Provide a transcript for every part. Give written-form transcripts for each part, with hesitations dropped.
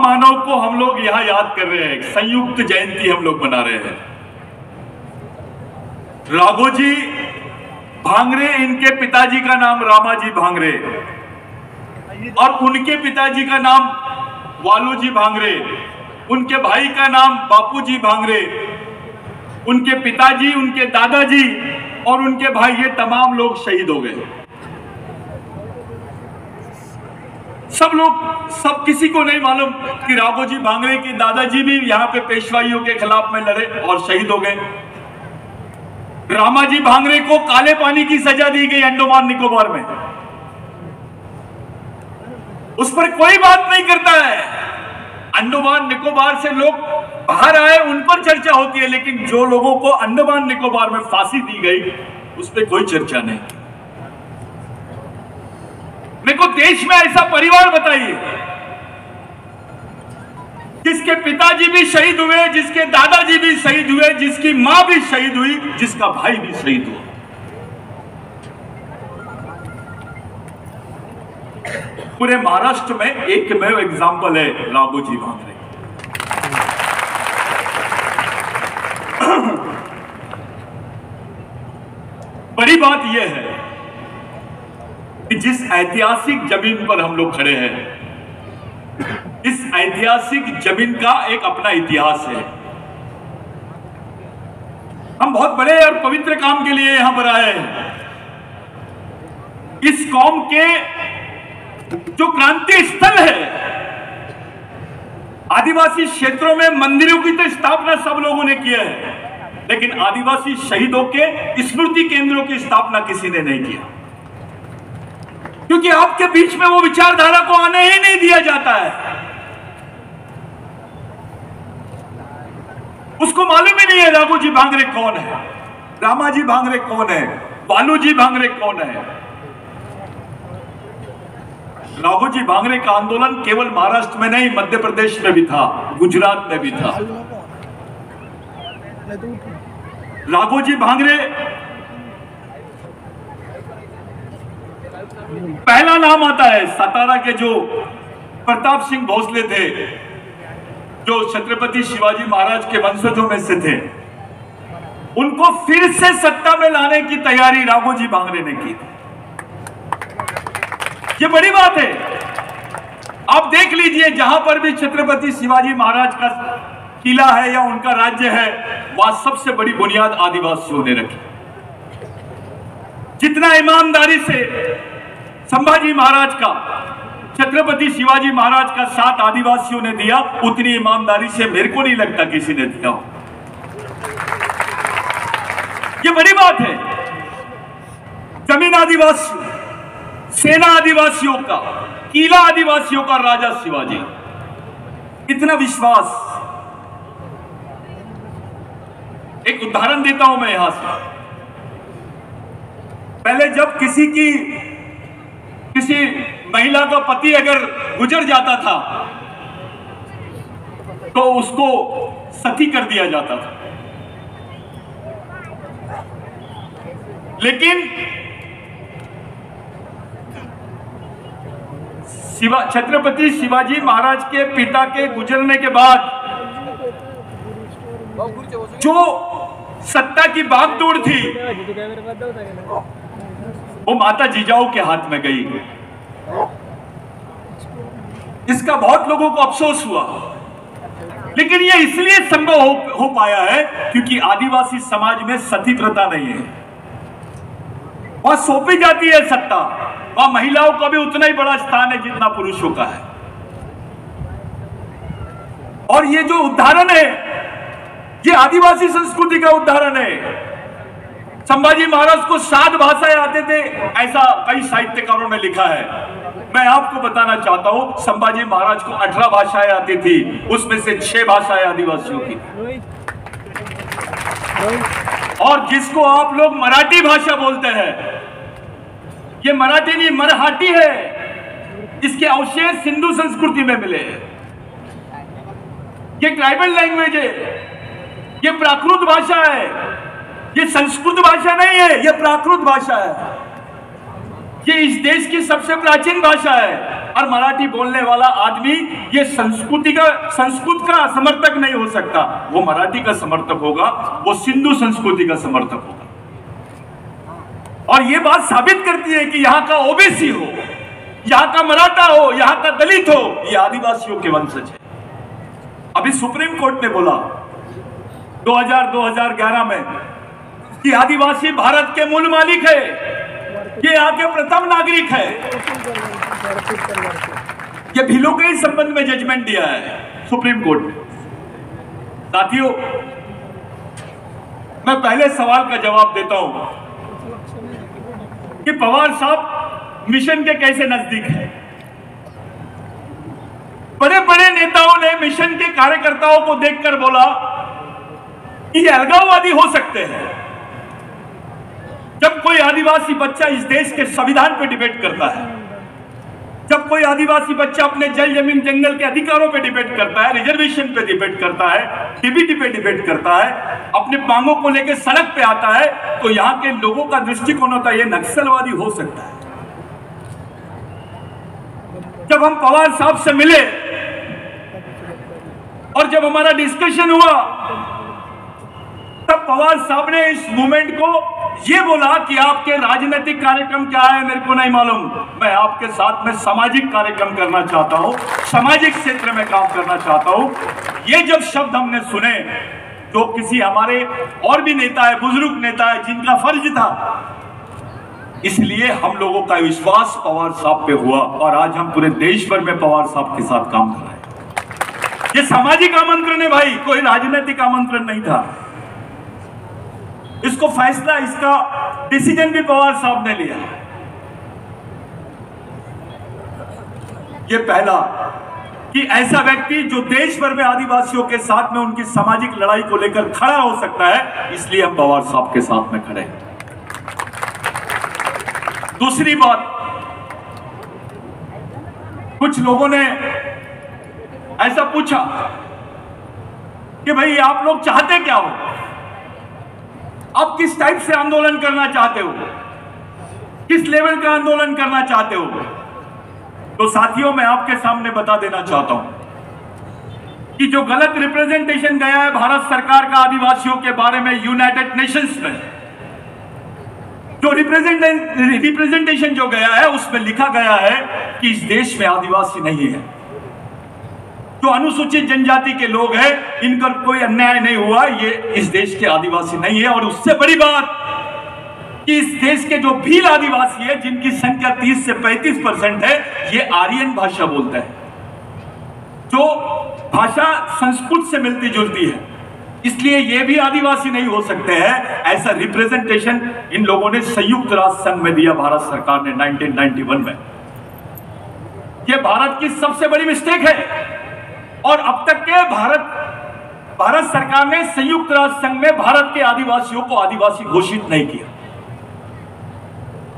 महामानव को हम लोग यहां याद कर रहे हैं, संयुक्त जयंती हम लोग मना रहे हैं। राघोजी भांगरे, इनके पिताजी का नाम रामाजी भांगरे और उनके पिताजी का नाम वालूजी भांगरे, उनके भाई का नाम बापूजी भांगरे, उनके पिताजी, उनके दादाजी और उनके भाई, ये तमाम लोग शहीद हो गए। सब किसी को नहीं मालूम कि राघोजी भांगरे के दादाजी भी यहां पे पेशवाइयों के खिलाफ में लड़े और शहीद हो गए। रामाजी भांगरे को काले पानी की सजा दी गई अंडमान निकोबार में, उस पर कोई बात नहीं करता है। अंडमान निकोबार से लोग बाहर आए, उन पर चर्चा होती है, लेकिन जो लोगों को अंडमान निकोबार में फांसी दी गई उस पर कोई चर्चा नहीं। मेरे को देश में ऐसा परिवार बताइए जिसके पिताजी भी शहीद हुए, जिसके दादाजी भी शहीद हुए, जिसकी मां भी शहीद हुई, जिसका भाई भी शहीद हुआ। पूरे महाराष्ट्र में एकमेव एग्जाम्पल है राघोजी भांगरे। बड़ी बात यह है कि जिस ऐतिहासिक जमीन पर हम लोग खड़े हैं, इस ऐतिहासिक जमीन का एक अपना इतिहास है। हम बहुत बड़े और पवित्र काम के लिए यहां पर आए हैं। इस कौम के जो क्रांति स्थल है, आदिवासी क्षेत्रों में मंदिरों की तो स्थापना सब लोगों ने किया है, लेकिन आदिवासी शहीदों के स्मृति केंद्रों की स्थापना किसी ने नहीं किया, क्योंकि आपके बीच में वो विचारधारा को आने ही नहीं दिया जाता है। उसको मालूम ही नहीं है राघोजी भांगरे कौन है, रामाजी भांगरे कौन है, वालूजी भांगरे कौन है। राघोजी भांगरे का आंदोलन केवल महाराष्ट्र में नहीं, मध्य प्रदेश में भी था, गुजरात में भी था। राघोजी भांगरे पहला नाम आता है सतारा के जो प्रताप सिंह भोसले थे, जो छत्रपति शिवाजी महाराज के वंशजों में से थे, उनको फिर से सत्ता में लाने की तैयारी राघोजी भांगरे ने की। ये बड़ी बात है। आप देख लीजिए, जहां पर भी छत्रपति शिवाजी महाराज का किला है या उनका राज्य है, वहां सबसे बड़ी बुनियाद आदिवासियों ने रखी। जितना ईमानदारी से संभाजी महाराज का, छत्रपति शिवाजी महाराज का साथ आदिवासियों ने दिया, उतनी ईमानदारी से मेरे को नहीं लगता किसी ने दिया हो। ये बड़ी बात है। जमीन आदिवासी, सेना आदिवासियों का, किला आदिवासियों का, राजा शिवाजी, इतना विश्वास। एक उदाहरण देता हूं मैं यहां से। पहले जब किसी महिला का पति अगर गुजर जाता था तो उसको सती कर दिया जाता था, लेकिन छत्रपति शिवाजी महाराज के पिता के गुजरने के बाद जो सत्ता की भागदौड़ थी वो माता जिजाऊ के हाथ में गई। इसका बहुत लोगों को अफसोस हुआ, लेकिन ये इसलिए संभव हो पाया है क्योंकि आदिवासी समाज में सती प्रथा नहीं है। वहां सौंपी जाती है सत्ता, वहां महिलाओं का भी उतना ही बड़ा स्थान है जितना पुरुषों का है। और ये जो उदाहरण है, ये आदिवासी संस्कृति का उदाहरण है। संभाजी महाराज को 7 भाषाएं आते थे, ऐसा कई साहित्यकारों ने लिखा है। मैं आपको बताना चाहता हूं, संभाजी महाराज को 18 भाषाएं आती थी, उसमें से 6 भाषाएं आदिवासियों की। और जिसको आप लोग मराठी भाषा बोलते हैं, ये मराठी नहीं मरहाटी है। इसके अवशेष सिंधु संस्कृति में मिले हैं। ये ट्राइबल लैंग्वेज है, ये प्राकृत भाषा है, ये संस्कृत भाषा नहीं है, ये प्राकृत भाषा है। ये इस देश की सबसे प्राचीन भाषा है। और मराठी बोलने वाला आदमी ये संस्कृत का समर्थक नहीं हो सकता। वो मराठी का समर्थक होगा, वो सिंधु संस्कृति का समर्थक होगा। और ये बात साबित करती है कि यहाँ का ओबीसी हो, यहाँ का मराठा हो, यहाँ का दलित हो, ये आदिवासियों के वंशज है। अभी सुप्रीम कोर्ट ने बोला 2011 में कि आदिवासी भारत के मूल मालिक है, ये यहाँ के प्रथम नागरिक है। ये भीलों के ही संबंध में जजमेंट दिया है सुप्रीम कोर्ट ने। साथियों, मैं पहले सवाल का जवाब देता हूं कि पवार साहब मिशन के कैसे नजदीक है। बड़े बड़े नेताओं ने मिशन के कार्यकर्ताओं को देखकर बोला कि ये अलगाववादी हो सकते हैं। जब कोई आदिवासी बच्चा इस देश के संविधान पे डिबेट करता है, जब कोई आदिवासी बच्चा अपने जल जमीन जंगल के अधिकारों पे डिबेट करता है, रिजर्वेशन पे डिबेट करता है, टीबीटी पे डिबेट करता है, अपने मांगों को लेकर सड़क पे आता है, तो यहाँ के लोगों का दृष्टिकोण होता है ये नक्सलवादी हो सकता है। जब हम पवार साहब से मिले और जब हमारा डिस्कशन हुआ, तब पवार साहब ने इस मूवमेंट को ये बोला कि आपके राजनीतिक कार्यक्रम क्या है मेरे को नहीं मालूम, मैं आपके साथ में सामाजिक कार्यक्रम करना चाहता हूं, सामाजिक क्षेत्र में काम करना चाहता हूं। ये जब शब्द हमने सुने, तो किसी हमारे और भी नेता है, बुजुर्ग नेता है, जिनका फर्ज था, इसलिए हम लोगों का विश्वास पवार साहब पे हुआ और आज हम पूरे देश भर में पवार साहब के साथ काम कर रहे हैं। ये सामाजिक आमंत्रण है भाई, कोई राजनीतिक आमंत्रण नहीं था। इसको फैसला, इसका डिसीजन भी पवार साहब ने लिया। ये पहला कि ऐसा व्यक्ति जो देश भर में आदिवासियों के साथ में उनकी सामाजिक लड़ाई को लेकर खड़ा हो सकता है, इसलिए हम पवार साहब के साथ में खड़े हैं। दूसरी बात, कुछ लोगों ने ऐसा पूछा कि भाई आप लोग चाहते क्या हो, आप किस टाइप से आंदोलन करना चाहते हो, किस लेवल का आंदोलन करना चाहते हो। तो साथियों, मैं आपके सामने बता देना चाहता हूं कि जो गलत रिप्रेजेंटेशन गया है भारत सरकार का आदिवासियों के बारे में यूनाइटेड नेशंस में, जो रिप्रेजेंटेशन जो गया है उसमें लिखा गया है कि इस देश में आदिवासी नहीं है, जो अनुसूचित जनजाति के लोग हैं इनका कोई अन्याय नहीं हुआ, ये इस देश के आदिवासी नहीं है। और उससे बड़ी बात कि इस देश के जो भील आदिवासी है, जिनकी संख्या 30 से 35% है, ये आर्यन भाषा बोलते हैं, जो भाषा संस्कृत से मिलती जुलती है, इसलिए ये भी आदिवासी नहीं हो सकते हैं। ऐसा रिप्रेजेंटेशन इन लोगों ने संयुक्त राष्ट्र संघ में दिया भारत सरकार ने 1991 में। ये भारत की सबसे बड़ी मिस्टेक है और अब तक के भारत सरकार ने संयुक्त राष्ट्र संघ में भारत के आदिवासियों को आदिवासी घोषित नहीं किया।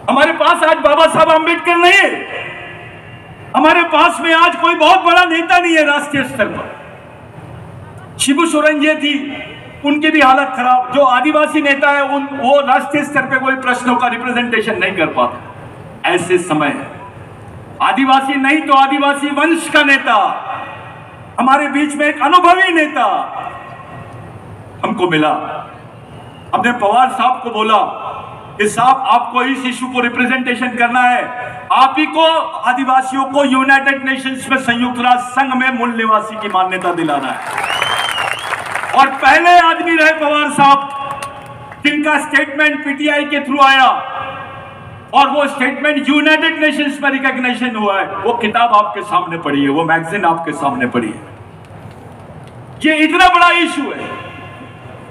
हमारे पास आज बाबा साहब आंबेडकर नहीं है, हमारे पास में आज कोई बहुत बड़ा नेता नहीं है राष्ट्रीय स्तर पर। शिबू सोरेन जी थी, उनकी भी हालत खराब। जो आदिवासी नेता है वो राष्ट्रीय स्तर पे कोई प्रश्नों का रिप्रेजेंटेशन नहीं कर पाता। ऐसे समय है, आदिवासी नहीं तो आदिवासी वंश का नेता, हमारे बीच में एक अनुभवी नेता हमको मिला। हमने पवार साहब को बोला कि साहब आपको इस इशू को रिप्रेजेंटेशन करना है, आप ही को आदिवासियों को यूनाइटेड नेशंस में संयुक्त राष्ट्र संघ में मूल निवासी की मान्यता दिलाना है। और पहले आदमी रहे पवार साहब जिनका स्टेटमेंट पीटीआई के थ्रू आया और वो स्टेटमेंट यूनाइटेड नेशंस में रिकॉग्निशन हुआ है। वो किताब आपके सामने पड़ी है, वो मैगजीन आपके सामने पड़ी है। ये इतना बड़ा इशू है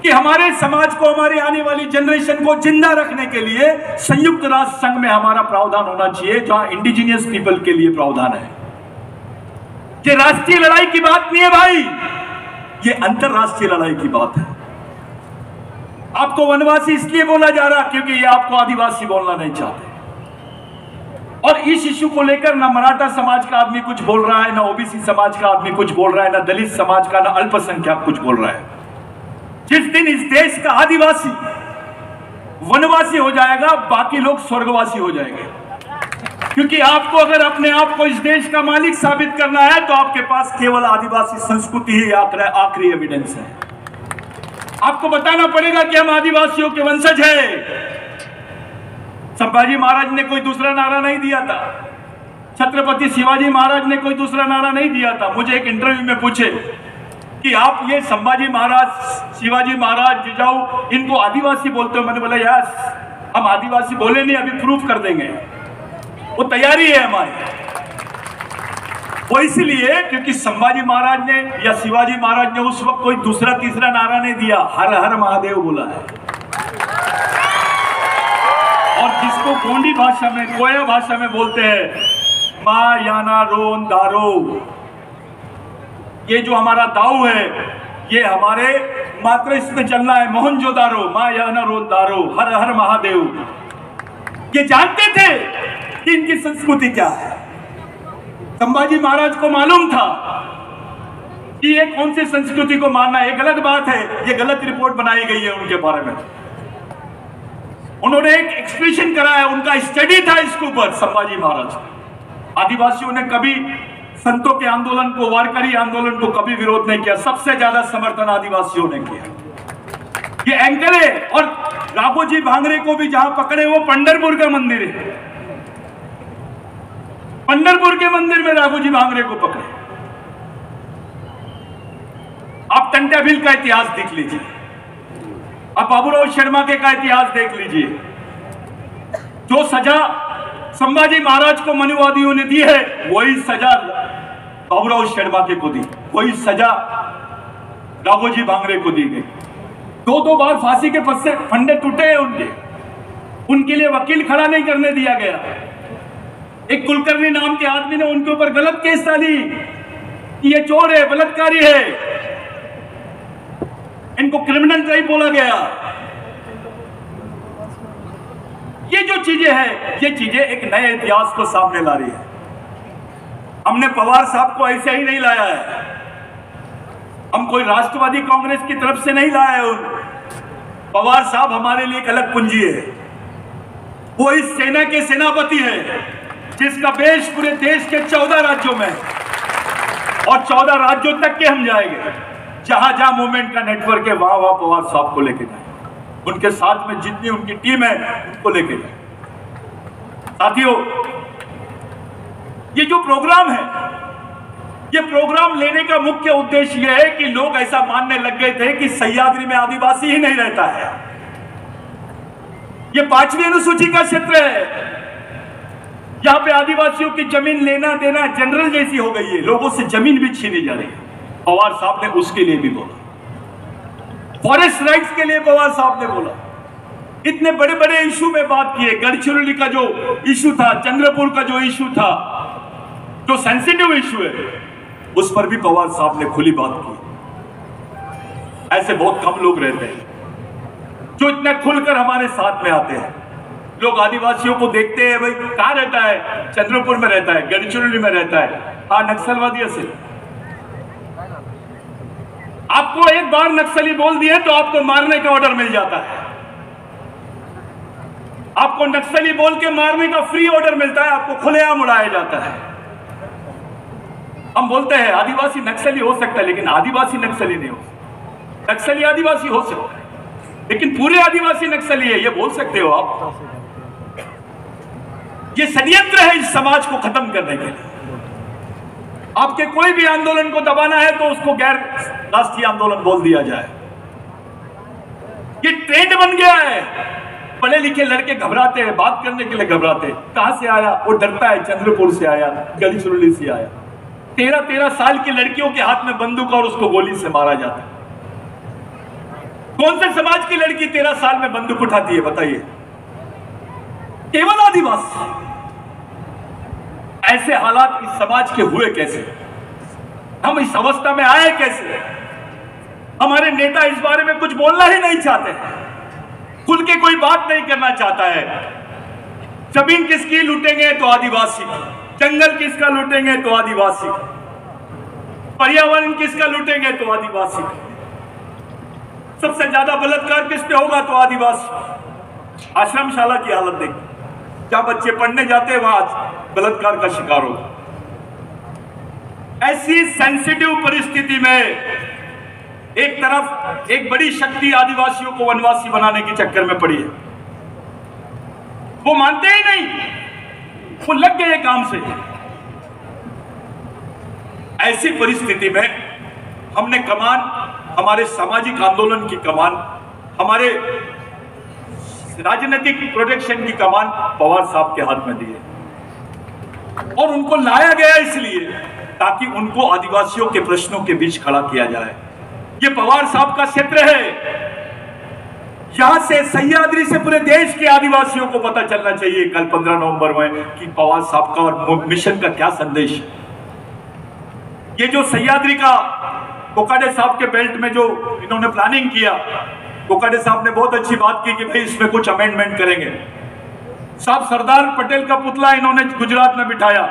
कि हमारे समाज को, हमारी आने वाली जनरेशन को जिंदा रखने के लिए संयुक्त राष्ट्र संघ में हमारा प्रावधान होना चाहिए, जहां इंडिजिनियस पीपल के लिए प्रावधान है। ये राष्ट्रीय लड़ाई की बात नहीं है भाई, ये अंतरराष्ट्रीय लड़ाई की बात है। आपको वनवासी इसलिए बोला जा रहा क्योंकि ये आपको आदिवासी बोलना नहीं चाहते। और इस इशू को लेकर ना मराठा समाज का आदमी कुछ बोल रहा है, ना ओबीसी समाज का आदमी कुछ बोल रहा है, ना दलित समाज का, ना अल्पसंख्यक कुछ बोल रहा है। जिस दिन इस देश का आदिवासी वनवासी हो जाएगा, बाकी लोग स्वर्गवासी हो जाएंगे। क्योंकि आपको अगर अपने आप को इस देश का मालिक साबित करना है तो आपके पास केवल आदिवासी संस्कृति ही आखिरी एविडेंस है। आपको बताना पड़ेगा कि हम आदिवासियों के वंशज हैं। संभाजी महाराज ने कोई दूसरा नारा नहीं दिया था, छत्रपति शिवाजी महाराज ने कोई दूसरा नारा नहीं दिया था। मुझे एक इंटरव्यू में पूछे कि आप ये संभाजी महाराज, शिवाजी महाराज, जिजाऊ, इनको आदिवासी बोलते हो? मैंने बोला यस, हम आदिवासी बोले नहीं, अभी प्रूफ कर देंगे, वो तैयारी है हमारी। वो इसलिए क्योंकि संभाजी महाराज ने या शिवाजी महाराज ने उस वक्त कोई दूसरा तीसरा नारा नहीं दिया, हर हर महादेव बोला है। और जिसको गोंडी भाषा में, कोया भाषा में बोलते हैं मा याना रोन दारो, ये जो हमारा दाऊ है, ये हमारे मात्र इसमें चलना है, मोहनजोदारो, मा याना रोन दारो, हर हर महादेव। ये जानते थे कि इनकी संस्कृति क्या है। संभाजी महाराज को मालूम था कि ये कौन सी संस्कृति को मानना है। ये गलत बात है, ये गलत रिपोर्ट बनाई गई है उनके बारे में। उन्होंने एक एक्सप्रेशन कराया, उनका स्टडी था इसके ऊपर। संभाजी महाराज, आदिवासियों ने कभी संतों के आंदोलन को, वारकरी आंदोलन को कभी विरोध नहीं किया। सबसे ज्यादा समर्थन आदिवासियों ने किया। ये एंकर है। और राघोजी भांगरे को भी जहां पकड़े वो पंढरपुर का मंदिर है, पंढरपुर के मंदिर में राघोजी भांगरे को पकड़े। आप टंटा भील का इतिहास देख लीजिए, आप बाबूराव शर्मा के का इतिहास देख लीजिए। जो सजा संभाजी महाराज को मनुवादियों ने दी है, वही सजा बाबूराव शर्मा के को दी, वही सजा राघोजी भांगरे को दी गई। दो बार फांसी के फंदे टूटे हैं उनके लिए वकील खड़ा नहीं करने दिया गया। एक कुलकर्णी नाम के आदमी ने उनके ऊपर गलत केस डाली कि ये चोर है, बलात्कारी है, इनको क्रिमिनल ट्राइब बोला गया। ये जो चीजें हैं, ये चीजें एक नए इतिहास को सामने ला रही है। हमने पवार साहब को ऐसे ही नहीं लाया है, हम कोई राष्ट्रवादी कांग्रेस की तरफ से नहीं लाया है। पवार साहब हमारे लिए एक अलग पूंजी है। वो इस सेना के सेनापति है जिसका बेश पूरे देश के 14 राज्यों में, और 14 राज्यों तक के हम जाएंगे। जहां जहां मूवमेंट का नेटवर्क है, वहां वहां पवार साहब को लेके जाए, उनके साथ में जितनी उनकी टीम है उनको लेके जाए। साथियों, ये जो प्रोग्राम है, ये प्रोग्राम लेने का मुख्य उद्देश्य यह है कि लोग ऐसा मानने लग गए थे कि सह्याद्री में आदिवासी ही नहीं रहता है। ये 5वीं अनुसूची का क्षेत्र है, यहां पे आदिवासियों की जमीन लेना देना जनरल जैसी हो गई है, लोगों से जमीन भी छीनी जा रही है। पवार साहब ने उसके लिए भी बोला, फॉरेस्ट राइट्स के लिए पवार साहब ने बोला। इतने बड़े बड़े इशू में बात किए। गढ़चिरौली का जो इशू था, चंद्रपुर का जो इशू था, जो सेंसिटिव इशू है, उस पर भी पवार साहब ने खुली बात की। ऐसे बहुत कम लोग रहते हैं जो इतना खुलकर हमारे साथ में आते हैं। लोग आदिवासियों को देखते हैं, भाई कहां रहता है? चंद्रपुर में रहता है, गढ़चिरौली में रहता है, हाँ नक्सलवादी से। आपको एक बार नक्सली बोल दिए तो आपको मारने का ऑर्डर मिल जाता है। आपको नक्सली बोल के मारने का फ्री ऑर्डर मिलता है, आपको खुलेआम उड़ाया जाता है। हम बोलते हैं आदिवासी नक्सली हो सकता है, लेकिन आदिवासी नक्सली नहीं हो सकता। नक्सली आदिवासी हो सकता है, लेकिन पूरे आदिवासी नक्सली है, ये बोल सकते हो आप? ये षड्यंत्र है इस समाज को खत्म करने के लिए। आपके कोई भी आंदोलन को दबाना है तो उसको गैर राष्ट्रीय आंदोलन बोल दिया जाए। ये ट्रेंड बन गया है। पढ़े लिखे लड़के घबराते हैं, बात करने के लिए घबराते हैं। कहां से आया? वो डरता है, चंद्रपुर से आया, गढ़चिरौली से आया। 13-13 साल की लड़कियों के हाथ में बंदूक और उसको गोली से मारा जाता है। कौन से समाज की लड़की 13 साल में बंदूक उठाती है, बताइए? केवल आदिवासी। ऐसे हालात इस समाज के हुए कैसे? हम इस अवस्था में आए कैसे? हमारे नेता इस बारे में कुछ बोलना ही नहीं चाहते, खुल के कोई बात नहीं करना चाहता है। जमीन किसकी लूटेंगे तो आदिवासी, जंगल किसका लूटेंगे तो आदिवासी, पर्यावरण किसका लूटेंगे तो आदिवासी, सबसे ज्यादा बलात्कार किस पे होगा तो आदिवासी। आश्रमशाला की हालत देखिए, जहां बच्चे पढ़ने जाते हैं वहां बलात्कार का शिकार होता। ऐसी सेंसिटिव परिस्थिति में एक तरफ एक बड़ी शक्ति आदिवासियों को वनवासी बनाने के चक्कर में पड़ी है, वो मानते ही नहीं, वो लग गए काम से। ऐसी परिस्थिति में हमने कमान, हमारे सामाजिक आंदोलन की कमान, हमारे राजनीतिक प्रोटेक्शन की कमान पवार साहब के हाथ में दी है। और उनको लाया गया इसलिए ताकि उनको आदिवासियों के प्रश्नों के बीच खड़ा किया जाए। ये पवार साहब का क्षेत्र है, यहां से सह्याद्री से पूरे देश के आदिवासियों को पता चलना चाहिए कल 15 नवंबर में कि पवार साहब का और मिशन का क्या संदेश है। ये जो सह्याद्री का कोकाटे साहब के बेल्ट में जो इन्होंने प्लानिंग किया, कोकाटे साहब ने बहुत अच्छी बात की कि भाई इसमें कुछ अमेंडमेंट करेंगे। साहब सरदार पटेल का पुतला इन्होंने गुजरात में बिठाया,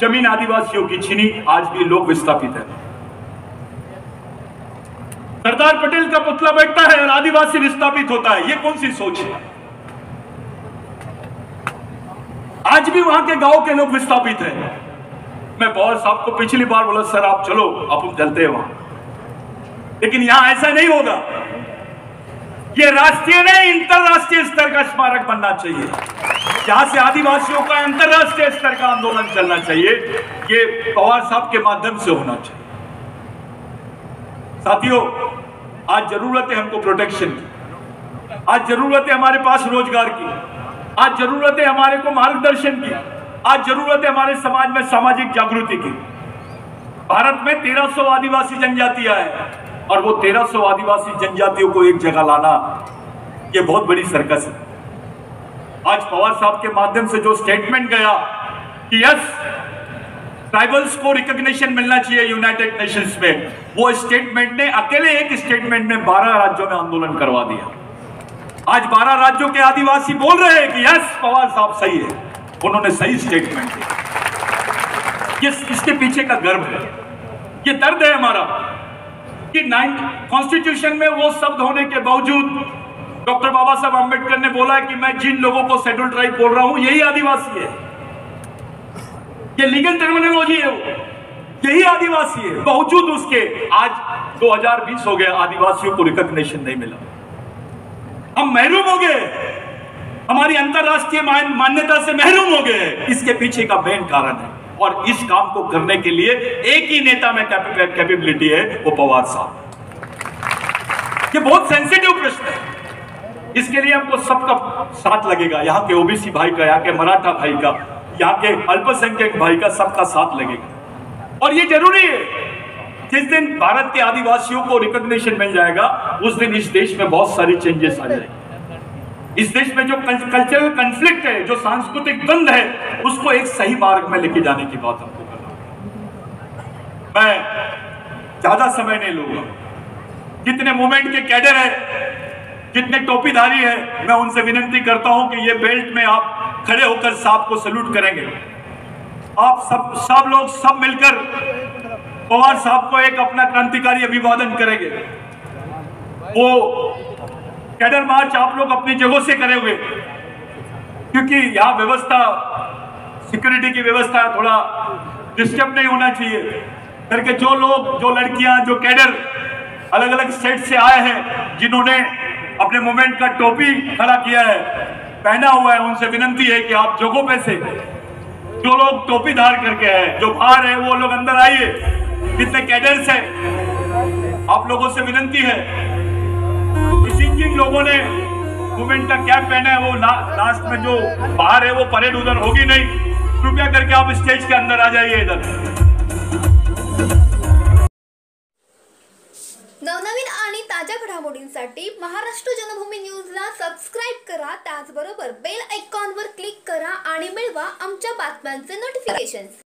जमीन आदिवासियों की छीनी, आज भी लोग विस्थापित है। सरदार पटेल का पुतला बैठता है और आदिवासी विस्थापित होता है, ये कौन सी सोच है? आज भी वहां के गांव के लोग विस्थापित हैं। मैं पवार साहब को पिछली बार बोला सर आप चलो, आप हम चलते हैं वहां, लेकिन यहां ऐसा नहीं होगा। ये राष्ट्रीय नहीं अंतरराष्ट्रीय स्तर का स्मारक बनना चाहिए, जहां से आदिवासियों का अंतरराष्ट्रीय स्तर का आंदोलन चलना चाहिए। ये पवार साहब के माध्यम से होना चाहिए। साथियों, आज जरूरत है हमको प्रोटेक्शन की, आज जरूरत है हमारे पास रोजगार की, आज जरूरत है हमारे को मार्गदर्शन की, आज जरूरत है हमारे समाज में सामाजिक जागृति की। भारत में 1300 आदिवासी जनजातियां हैं और वो 1300 आदिवासी जनजातियों को एक जगह लाना, ये बहुत बड़ी सर्कस है। आज पवार साहब के माध्यम से जो स्टेटमेंट गया कि यस ट्राइबल्स को रिकॉग्निशन मिलना चाहिए यूनाइटेड नेशंस में, वो स्टेटमेंट ने अकेले एक स्टेटमेंट में 12 राज्यों में आंदोलन करवा दिया। आज 12 राज्यों के आदिवासी बोल रहे हैं कि यस पवार साहब सही है, उन्होंने सही स्टेटमेंट दिया। इसके पीछे का गर्व है, ये दर्द है हमारा कि कॉन्स्टिट्यूशन में वो शब्द होने के बावजूद डॉक्टर बाबा साहब अंबेडकर ने बोला है कि मैं जिन लोगों को शेड्यूल ट्राइब बोल रहा हूं यही आदिवासी है, ये लीगल टर्मिनोलॉजी है, यही आदिवासी है। बावजूद उसके आज 2020 हो गया, आदिवासियों को रिकॉग्निशन नहीं मिला, हम महरूम हो गए, हमारी अंतरराष्ट्रीय मान्यता से महरूम हो गए। इसके पीछे का मेन कारण है, और इस काम को करने के लिए एक ही नेता में कैपेबिलिटी है, वो पवार साहब। ये बहुत सेंसिटिव प्रश्न है, इसके लिए हमको सबका साथ लगेगा, यहाँ के ओबीसी भाई का, यहाँ के मराठा भाई का, यहाँ के अल्पसंख्यक भाई का, सबका साथ लगेगा। और ये जरूरी है, जिस दिन भारत के आदिवासियों को रिकॉग्निशन मिल जाएगा उस दिन इस देश में बहुत सारी चेंजेस आ जाएंगे। इस देश में जो कल्चरल कॉन्फ्लिक्ट है, जो सांस्कृतिक द्वंद्व है, उसको एक सही मार्ग में लेके जाने की बात हमको करना। मैं ज्यादा समय नहीं लूंगा, जितने मूवमेंट के कैडर है, जितने टोपीधारी है, मैं उनसे विनती करता हूं कि ये बेल्ट में आप खड़े होकर साहब को सैल्यूट करेंगे। आप सब लोग सब मिलकर पवार साहब को एक अपना क्रांतिकारी अभिवादन करेंगे। वो कैडर मार्च आप लोग अपनी जगहों से करेंगे, क्योंकि यहाँ व्यवस्था, सिक्योरिटी की व्यवस्था थोड़ा डिस्टर्ब नहीं होना चाहिए करके जो लोग, जो लड़कियां, जो कैडर अलग अलग स्टेट से आए हैं, जिन्होंने अपने मूवमेंट का टोपी खड़ा किया है, पहना हुआ है, उनसे विनती है कि आप जगहों पे से जो लोग टोपी धार करके हैं, जो बाहर है, वो लोग अंदर आइए। जितने कैडर्स हैं, आप लोगों से विनती है, जिन लोगों ने मूवमेंट का कैप पहना है, वो लास्ट में जो बाहर है वो परेड उधर होगी नहीं, कृपया करके आप स्टेज के अंदर आ जाइए इधर। नवनवीन आणि ताज्या घडामोडींसाठी महाराष्ट्र जनभूमी न्यूजला सबस्क्राइब करा, त्याचबरोबर बेल आयकॉनवर क्लिक करा आणि मिळवा आमच्या बातम्यांचे नोटिफिकेशन्स।